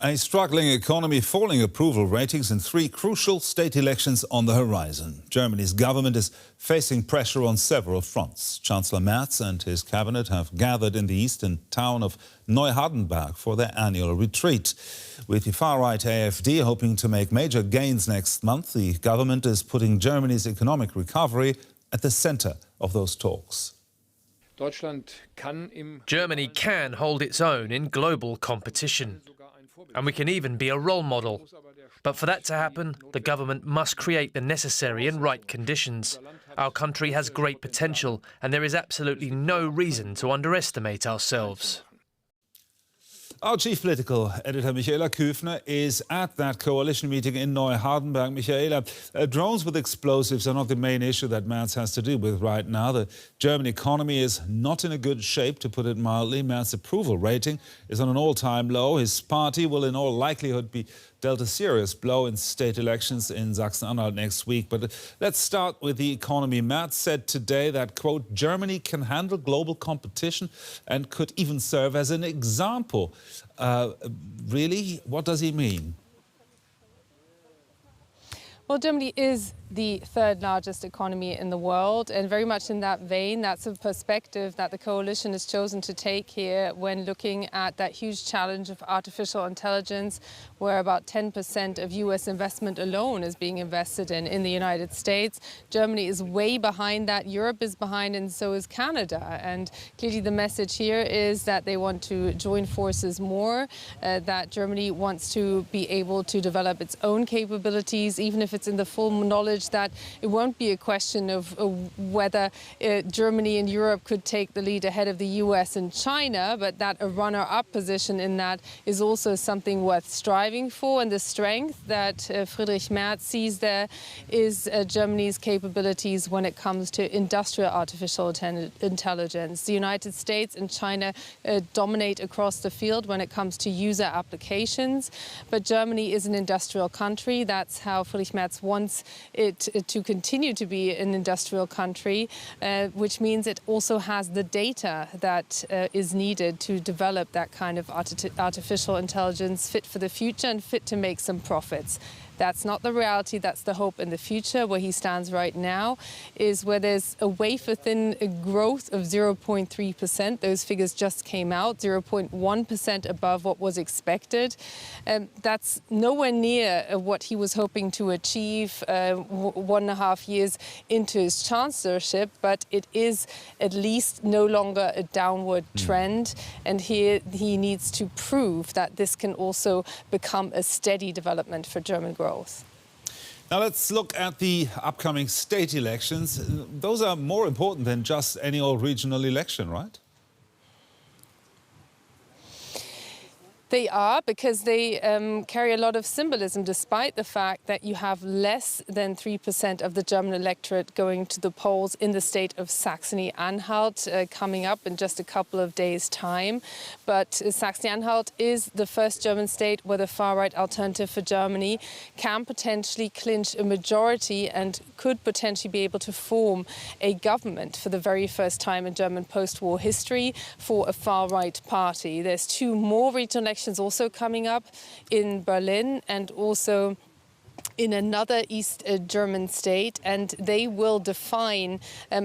A struggling economy, falling approval ratings and 3 crucial state elections on the horizon. Germany's government is facing pressure on several fronts. Chancellor Merz and his cabinet have gathered in the eastern town of Neuhardenberg for their annual retreat. With the far-right AfD hoping to make major gains next month, the government is putting Germany's economic recovery at the center of those talks. Germany can hold its own in global competition. And we can even be a role model. But for that to happen, the government must create the necessary and right conditions. Our country has great potential, and there is absolutely no reason to underestimate ourselves. Our chief political editor, Michaela Küfner, is at that coalition meeting in Neuhardenberg. Michaela, drones with explosives are not the main issue that Merz has to deal with right now. The German economy is not in a good shape, to put it mildly. Merz's approval rating is on an all-time low. His party will in all likelihood be dealt a serious blow in state elections in Saxony-Anhalt next week. But let's start with the economy. Merz said today that, quote, Germany can handle global competition and could even serve as an example. Really? What does he mean? Well, Germany is the third largest economy in the world, and very much in that vein, that's a perspective that the coalition has chosen to take here when looking at that huge challenge of artificial intelligence, where about 10% of US investment alone is being invested in the United States. Germany is way behind that, Europe is behind, and so is Canada. And clearly the message here is that they want to join forces more, that Germany wants to be able to develop its own capabilities, even if it's in the full knowledge that it won't be a question of whether Germany and Europe could take the lead ahead of the US and China, but that a runner-up position in that is also something worth striving for. And the strength that Friedrich Merz sees there is Germany's capabilities when it comes to industrial artificial intelligence. The United States and China dominate across the field when it comes to user applications, but Germany is an industrial country. That's how Friedrich Merz wants it to continue to be an industrial country, which means it also has the data that is needed to develop that kind of artificial intelligence fit for the future and fit to make some profits. That's not the reality, that's the hope in the future. Where he stands right now is where there's a wafer-thin growth of 0.3%. Those figures just came out, 0.1% above what was expected. That's nowhere near what he was hoping to achieve 1.5 years into his chancellorship, but it is at least no longer a downward trend. And here he needs to prove that this can also become a steady development for German growth. Now let's look at the upcoming state elections. Those are more important than just any old regional election, right? They are, because they carry a lot of symbolism, despite the fact that you have less than 3% of the German electorate going to the polls in the state of Saxony-Anhalt coming up in just a couple of days' time. But Saxony-Anhalt is the first German state where the far-right Alternative for Germany can potentially clinch a majority and could potentially be able to form a government for the very first time in German post-war history for a far-right party. There's 2 more regional elections also coming up in Berlin and also in another East German state, and they will define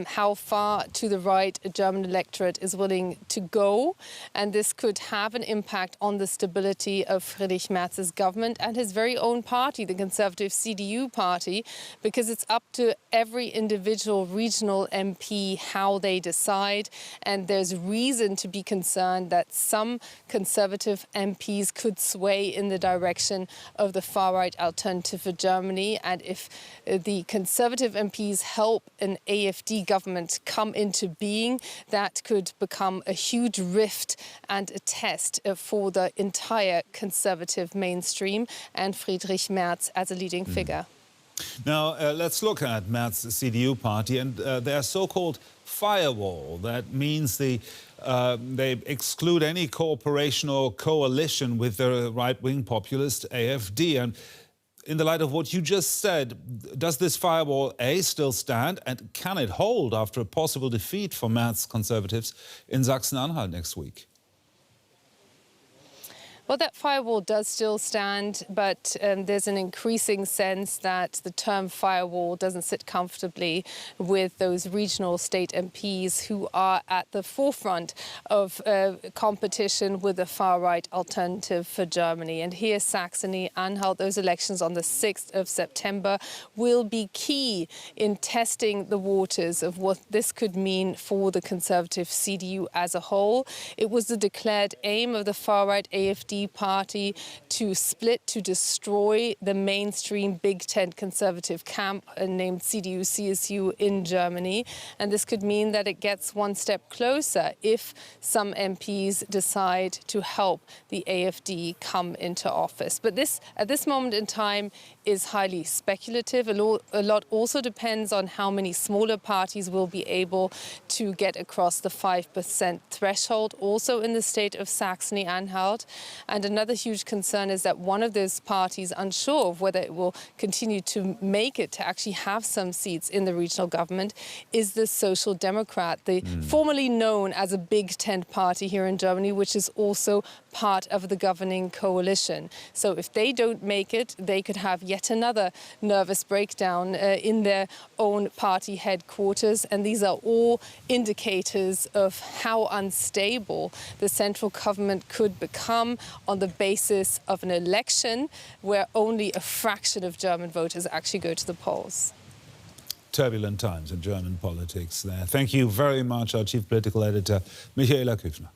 how far to the right a German electorate is willing to go. And this could have an impact on the stability of Friedrich Merz's government and his very own party, the conservative CDU party, because it's up to every individual regional MP how they decide. And there's reason to be concerned that some conservative MPs could sway in the direction of the far-right Alternative for Germany, and if the Conservative MPs help an AfD government come into being, that could become a huge rift and a test for the entire Conservative mainstream and Friedrich Merz as a leading figure. Now, let's look at Merz's CDU party and their so-called firewall. That means they exclude any cooperation or coalition with the right-wing populist AfD. And in the light of what you just said, does this firewall, A, still stand, and can it hold after a possible defeat for Merz conservatives in Saxony-Anhalt next week? Well, that firewall does still stand, but there's an increasing sense that the term firewall doesn't sit comfortably with those regional state MPs who are at the forefront of competition with the far-right alternative for Germany. And here, Saxony-Anhalt, those elections on the 6th of September will be key in testing the waters of what this could mean for the conservative CDU as a whole. It was the declared aim of the far-right AfD party to split, to destroy the mainstream Big Tent conservative camp named CDU-CSU in Germany. And this could mean that it gets one step closer if some MPs decide to help the AfD come into office. But this, at this moment in time, is highly speculative. A lot also depends on how many smaller parties will be able to get across the 5% threshold, also in the state of Saxony-Anhalt. And another huge concern is that one of those parties, unsure of whether it will continue to make it to actually have some seats in the regional government, is the Social Democrat, formerly known as a Big Tent party here in Germany, which is also part of the governing coalition. So if they don't make it, they could have yet another nervous breakdown in their own party headquarters. And these are all indicators of how unstable the central government could become on the basis of an election where only a fraction of German voters actually go to the polls. Turbulent times in German politics there. Thank you very much, our Chief Political Editor, Michaela Küfner.